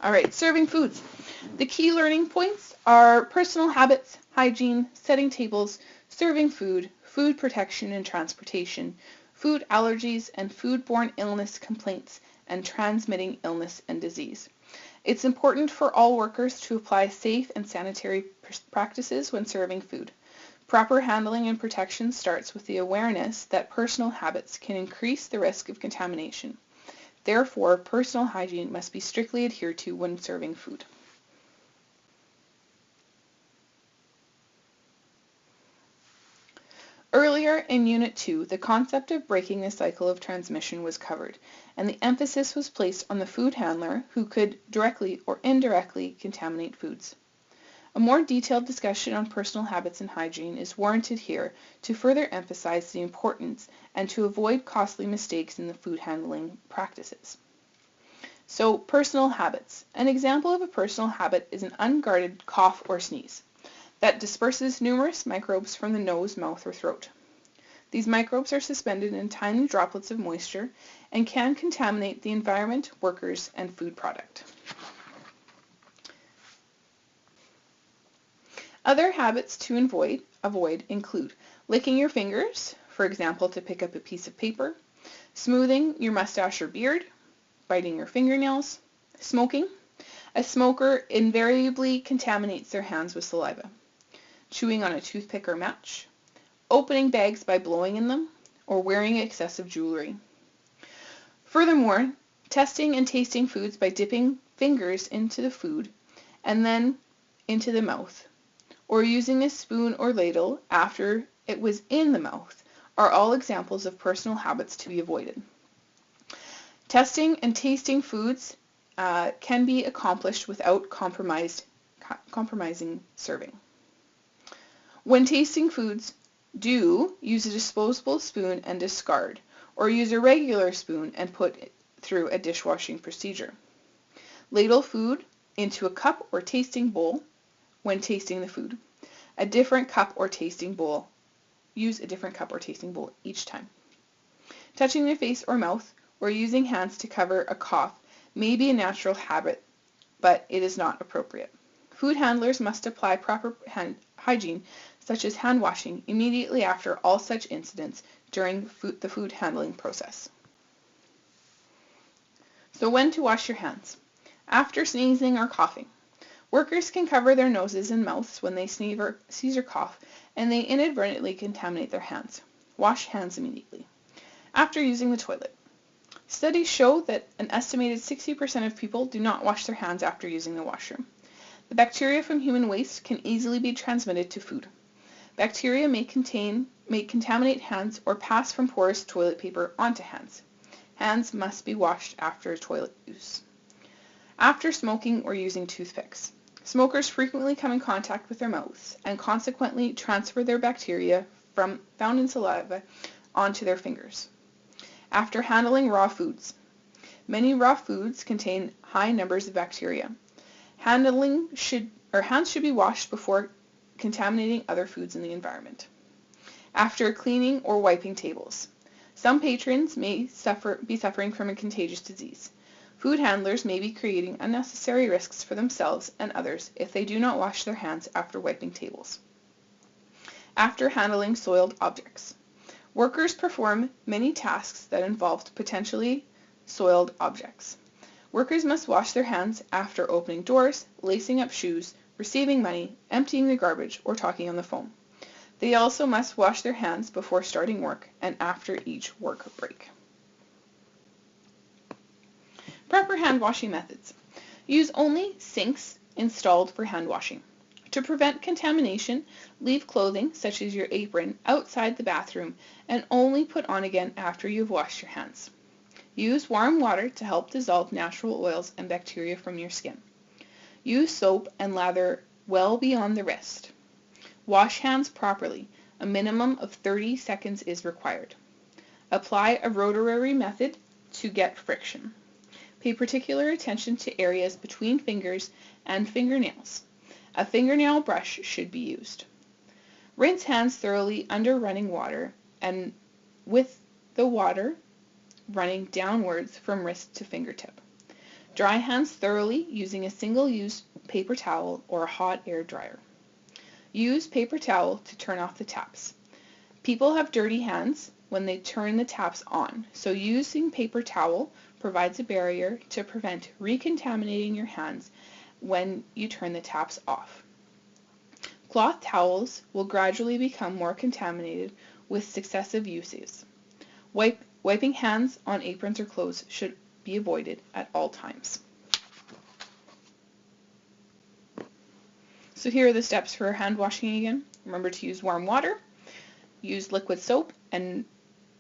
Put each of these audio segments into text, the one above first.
All right, serving foods. The key learning points are personal habits, hygiene, setting tables, serving food, food protection and transportation, food allergies and foodborne illness complaints, and transmitting illness and disease. It's important for all workers to apply safe and sanitary practices when serving food. Proper handling and protection starts with the awareness that personal habits can increase the risk of contamination. Therefore, personal hygiene must be strictly adhered to when serving food. Earlier in Unit 2, the concept of breaking the cycle of transmission was covered, and the emphasis was placed on the food handler who could directly or indirectly contaminate foods. A more detailed discussion on personal habits and hygiene is warranted here to further emphasize the importance and to avoid costly mistakes in the food handling practices. So, personal habits. An example of a personal habit is an unguarded cough or sneeze that disperses numerous microbes from the nose, mouth, or throat. These microbes are suspended in tiny droplets of moisture and can contaminate the environment, workers, and food product. Other habits to avoid include licking your fingers, for example to pick up a piece of paper, smoothing your mustache or beard, biting your fingernails, smoking. A smoker invariably contaminates their hands with saliva. Chewing on a toothpick or match, opening bags by blowing in them, or wearing excessive jewelry. Furthermore, testing and tasting foods by dipping fingers into the food and then into the mouth, or using a spoon or ladle after it was in the mouth, are all examples of personal habits to be avoided. Testing and tasting foods can be accomplished without compromising serving. When tasting foods, do use a disposable spoon and discard, or use a regular spoon and put it through a dishwashing procedure. Ladle food into a cup or tasting bowl when tasting the food. Use a different cup or tasting bowl each time. Touching the face or mouth or using hands to cover a cough may be a natural habit, but it is not appropriate. Food handlers must apply proper hygiene, such as hand washing, immediately after all such incidents during the food handling process. So when to wash your hands? After sneezing or coughing. Workers can cover their noses and mouths when they sneeze or cough, and they inadvertently contaminate their hands. Wash hands immediately. After using the toilet. Studies show that an estimated 60% of people do not wash their hands after using the washroom. The bacteria from human waste can easily be transmitted to food. Bacteria may contaminate hands or pass from porous toilet paper onto hands. Hands must be washed after toilet use. After smoking or using toothpicks. Smokers frequently come in contact with their mouths and consequently transfer their bacteria found in saliva onto their fingers. After handling raw foods. Many raw foods contain high numbers of bacteria. Hands should be washed before contaminating other foods in the environment. After cleaning or wiping tables. Some patrons may be suffering from a contagious disease. Food handlers may be creating unnecessary risks for themselves and others if they do not wash their hands after wiping tables. After handling soiled objects. Workers perform many tasks that involve potentially soiled objects. Workers must wash their hands after opening doors, lacing up shoes, receiving money, emptying the garbage, or talking on the phone. They also must wash their hands before starting work and after each work break. Proper hand washing methods. Use only sinks installed for hand washing. To prevent contamination, leave clothing, such as your apron, outside the bathroom and only put on again after you've washed your hands. Use warm water to help dissolve natural oils and bacteria from your skin. Use soap and lather well beyond the wrist. Wash hands properly. A minimum of 30 seconds is required. Apply a rotary method to get friction. Pay particular attention to areas between fingers and fingernails. A fingernail brush should be used. Rinse hands thoroughly under running water and with the water running downwards from wrist to fingertip. Dry hands thoroughly using a single-use paper towel or a hot air dryer. Use paper towel to turn off the taps. People have dirty hands when they turn the taps on, so using paper towel provides a barrier to prevent recontaminating your hands when you turn the taps off. Cloth towels will gradually become more contaminated with successive uses. Wiping hands on aprons or clothes should be avoided at all times. So here are the steps for hand washing again. Remember to use warm water, use liquid soap and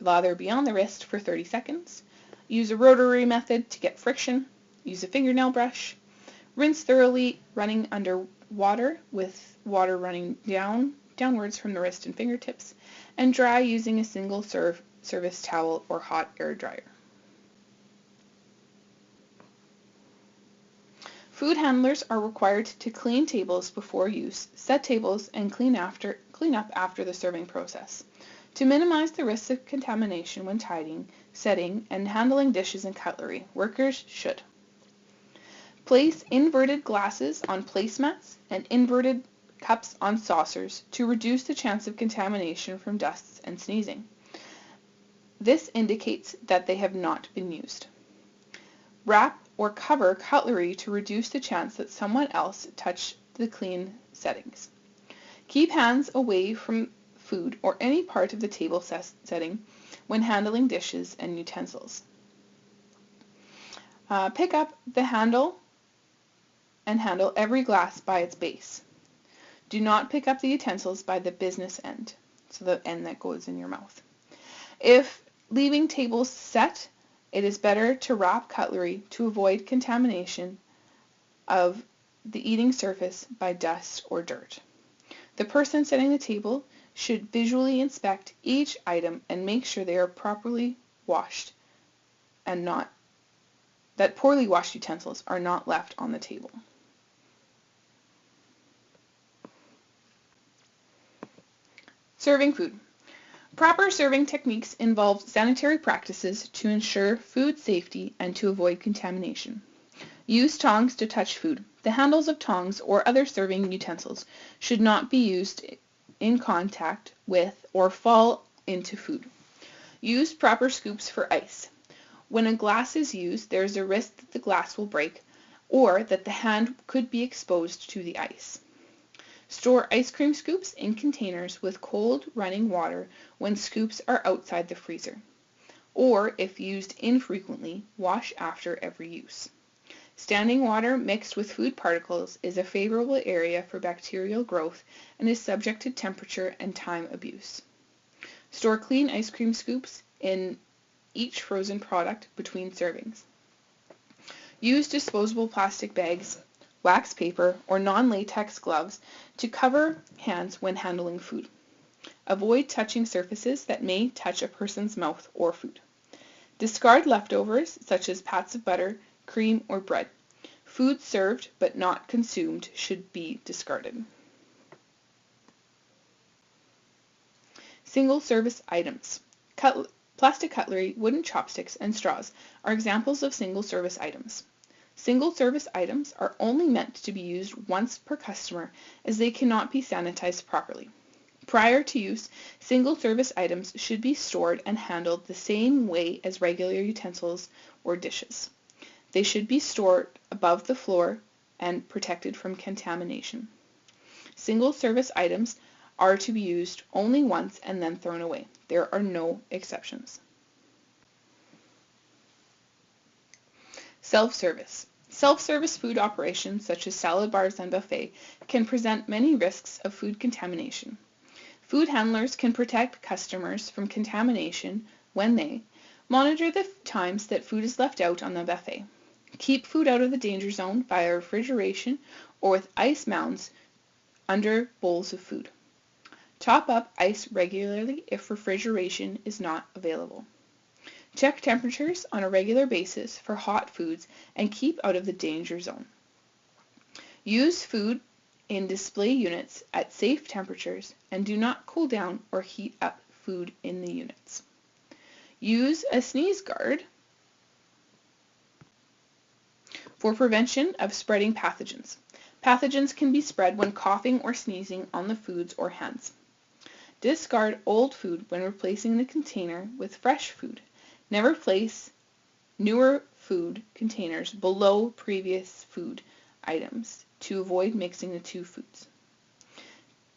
lather beyond the wrist for 30 seconds. Use a rotary method to get friction. Use a fingernail brush. Rinse thoroughly running under water with water running downwards from the wrist and fingertips, and dry using a single service towel or hot air dryer. Food handlers are required to clean tables before use, set tables, and clean up after the serving process. To minimize the risks of contamination when tidying, setting, and handling dishes and cutlery, workers should place inverted glasses on placemats and inverted cups on saucers to reduce the chance of contamination from dusts and sneezing. This indicates that they have not been used. Wrap or cover cutlery to reduce the chance that someone else touched the clean settings. Keep hands away from food or any part of the table setting when handling dishes and utensils. Pick up the handle and handle every glass by its base. Do not pick up the utensils by the business end, so the end that goes in your mouth. If leaving tables set, it is better to wrap cutlery to avoid contamination of the eating surface by dust or dirt. The person setting the table should visually inspect each item and make sure they are properly washed and that poorly washed utensils are not left on the table. Serving food. Proper serving techniques involve sanitary practices to ensure food safety and to avoid contamination. Use tongs to touch food. The handles of tongs or other serving utensils should not be used in contact with or fall into food. Use proper scoops for ice. When a glass is used, there is a risk that the glass will break or that the hand could be exposed to the ice. Store ice cream scoops in containers with cold running water when scoops are outside the freezer. Or, if used infrequently, wash after every use. Standing water mixed with food particles is a favorable area for bacterial growth and is subject to temperature and time abuse. Store clean ice cream scoops in each frozen product between servings. Use disposable plastic bags, wax paper, or non-latex gloves to cover hands when handling food. Avoid touching surfaces that may touch a person's mouth or food. Discard leftovers such as pats of butter, cream, or bread. Food served but not consumed should be discarded. Single-service items. Plastic cutlery, wooden chopsticks, and straws are examples of single-service items. Single-service items are only meant to be used once per customer as they cannot be sanitized properly. Prior to use, single-service items should be stored and handled the same way as regular utensils or dishes. They should be stored above the floor and protected from contamination. Single-service items are to be used only once and then thrown away. There are no exceptions. Self-service. Self-service food operations such as salad bars and buffet can present many risks of food contamination. Food handlers can protect customers from contamination when they monitor the times that food is left out on the buffet, keep food out of the danger zone via refrigeration or with ice mounds under bowls of food, top up ice regularly if refrigeration is not available. Check temperatures on a regular basis for hot foods and keep out of the danger zone. Use food in display units at safe temperatures and do not cool down or heat up food in the units. Use a sneeze guard for prevention of spreading pathogens. Pathogens can be spread when coughing or sneezing on the foods or hands. Discard old food when replacing the container with fresh food. Never place newer food containers below previous food items to avoid mixing the two foods.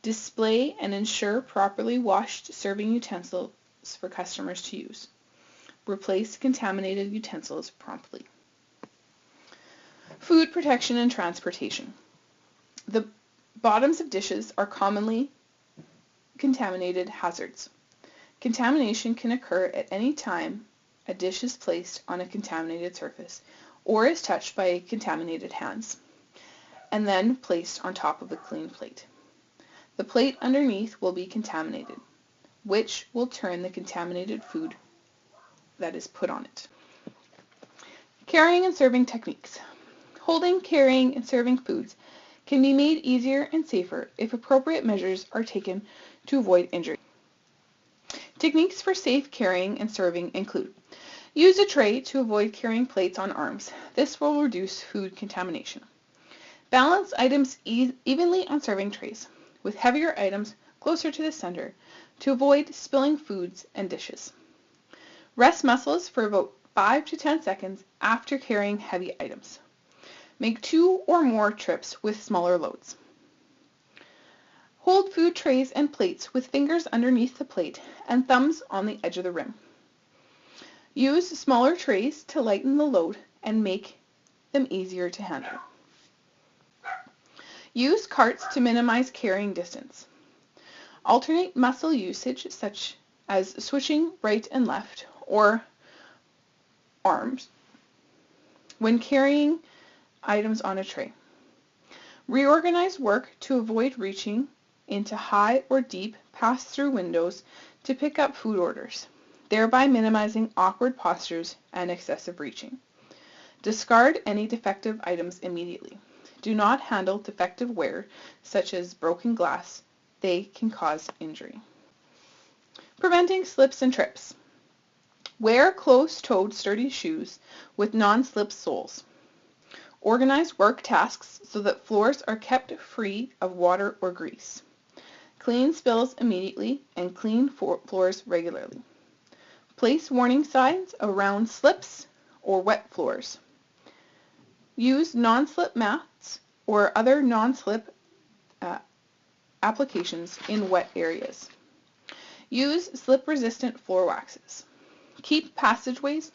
Display and ensure properly washed serving utensils for customers to use. Replace contaminated utensils promptly. Food protection and transportation. The bottoms of dishes are commonly contaminated hazards. Contamination can occur at any time a dish is placed on a contaminated surface or is touched by contaminated hands, and then placed on top of a clean plate. The plate underneath will be contaminated, which will turn the contaminated food that is put on it. Carrying and serving techniques. Holding, carrying, and serving foods can be made easier and safer if appropriate measures are taken to avoid injury. Techniques for safe carrying and serving include: use a tray to avoid carrying plates on arms. This will reduce food contamination. Balance items evenly on serving trays, with heavier items closer to the center to avoid spilling foods and dishes. Rest muscles for about 5 to 10 seconds after carrying heavy items. Make 2 or more trips with smaller loads. Hold food trays and plates with fingers underneath the plate and thumbs on the edge of the rim. Use smaller trays to lighten the load and make them easier to handle. Use carts to minimize carrying distance. Alternate muscle usage, such as switching right and left or arms when carrying items on a tray. Reorganize work to avoid reaching into high or deep pass-through windows to pick up food orders, thereby minimizing awkward postures and excessive reaching. Discard any defective items immediately. Do not handle defective ware, such as broken glass. They can cause injury. Preventing slips and trips. Wear closed-toed sturdy shoes with non-slip soles. Organize work tasks so that floors are kept free of water or grease. Clean spills immediately and clean floors regularly. Place warning signs around slips or wet floors. Use non-slip mats or other non-slip applications in wet areas. Use slip-resistant floor waxes. Keep passageways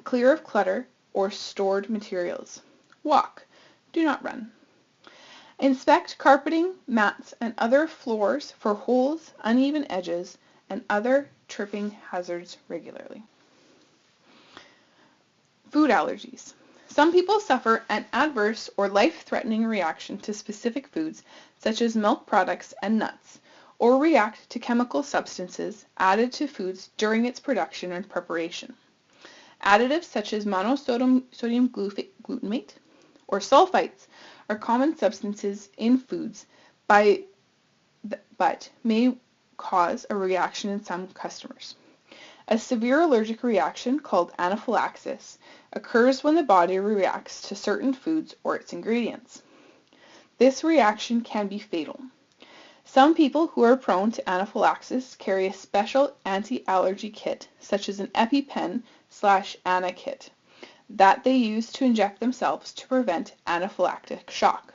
clear of clutter or stored materials. Walk, do not run. Inspect carpeting, mats, and other floors for holes, uneven edges, and other tripping hazards regularly. Food allergies. Some people suffer an adverse or life-threatening reaction to specific foods, such as milk products and nuts, or react to chemical substances added to foods during its production and preparation. Additives such as monosodium glutamate or sulfites are common substances in foods, but may cause a reaction in some customers. A severe allergic reaction, called anaphylaxis, occurs when the body reacts to certain foods or its ingredients. This reaction can be fatal. Some people who are prone to anaphylaxis carry a special anti-allergy kit, such as an EpiPen/Ana kit, that they use to inject themselves to prevent anaphylactic shock.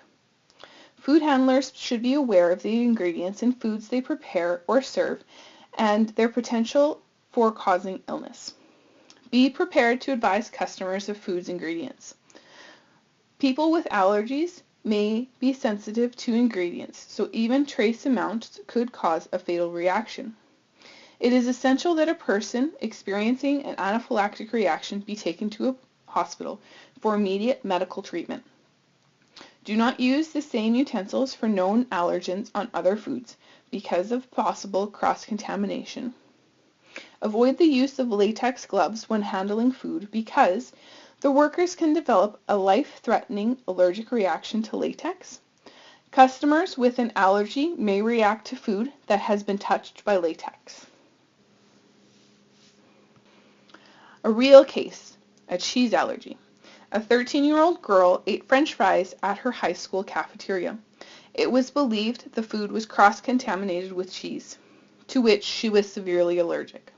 Food handlers should be aware of the ingredients in foods they prepare or serve and their potential for causing illness. Be prepared to advise customers of foods ingredients. People with allergies may be sensitive to ingredients, so even trace amounts could cause a fatal reaction. It is essential that a person experiencing an anaphylactic reaction be taken to a hospital for immediate medical treatment. Do not use the same utensils for known allergens on other foods because of possible cross-contamination. Avoid the use of latex gloves when handling food because the workers can develop a life-threatening allergic reaction to latex. Customers with an allergy may react to food that has been touched by latex. A real case, a cheese allergy. A 13-year-old girl ate French fries at her high school cafeteria. It was believed the food was cross-contaminated with cheese, to which she was severely allergic.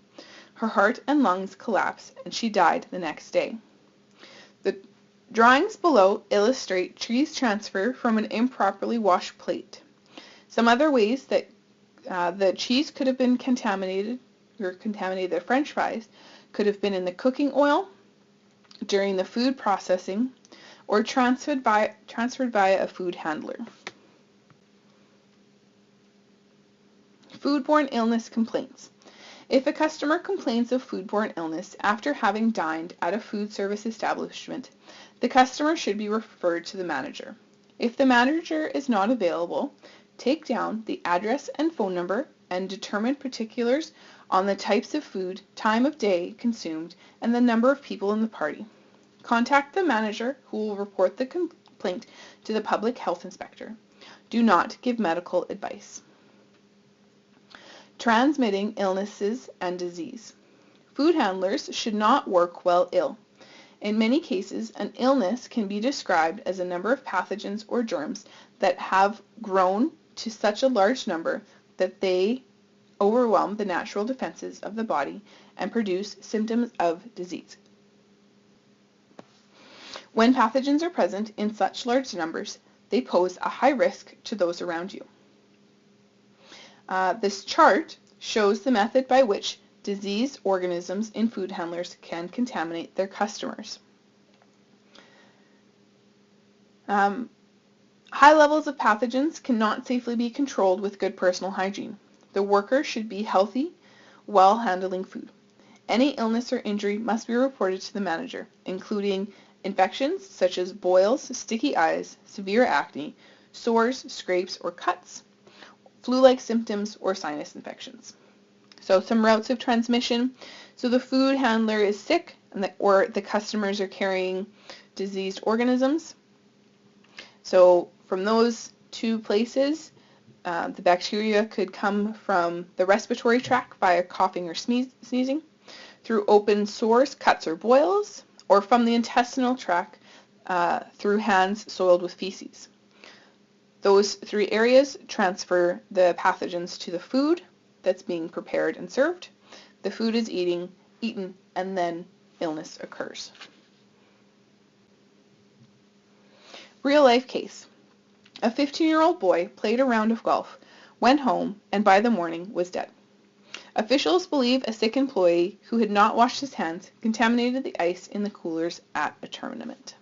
Her heart and lungs collapsed, and she died the next day. The drawings below illustrate cheese transfer from an improperly washed plate. Some other ways that the cheese could have been contaminated, or contaminated the French fries, could have been in the cooking oil, during the food processing, or transferred by a food handler. Foodborne illness complaints. If a customer complains of foodborne illness after having dined at a food service establishment, the customer should be referred to the manager. If the manager is not available, take down the address and phone number and determine particulars on the types of food, time of day consumed, and the number of people in the party. Contact the manager, who will report the complaint to the public health inspector. Do not give medical advice. Transmitting illnesses and disease. Food handlers should not work while ill. In many cases, an illness can be described as a number of pathogens or germs that have grown to such a large number that they overwhelm the natural defenses of the body and produce symptoms of disease. When pathogens are present in such large numbers, they pose a high risk to those around you. This chart shows the method by which diseased organisms in food handlers can contaminate their customers. High levels of pathogens cannot safely be controlled with good personal hygiene. The worker should be healthy while handling food. Any illness or injury must be reported to the manager, including infections such as boils, sticky eyes, severe acne, sores, scrapes, or cuts, flu-like symptoms, or sinus infections. So some routes of transmission. So the food handler is sick, or the customers are carrying diseased organisms. So from those two places, the bacteria could come from the respiratory tract via coughing or sneezing, through open sores, cuts, or boils, or from the intestinal tract through hands soiled with feces. Those three areas transfer the pathogens to the food that's being prepared and served. The food is eaten, and then illness occurs. Real life case. A 15-year-old boy played a round of golf, went home, and by the morning was dead. Officials believe a sick employee who had not washed his hands contaminated the ice in the coolers at a tournament.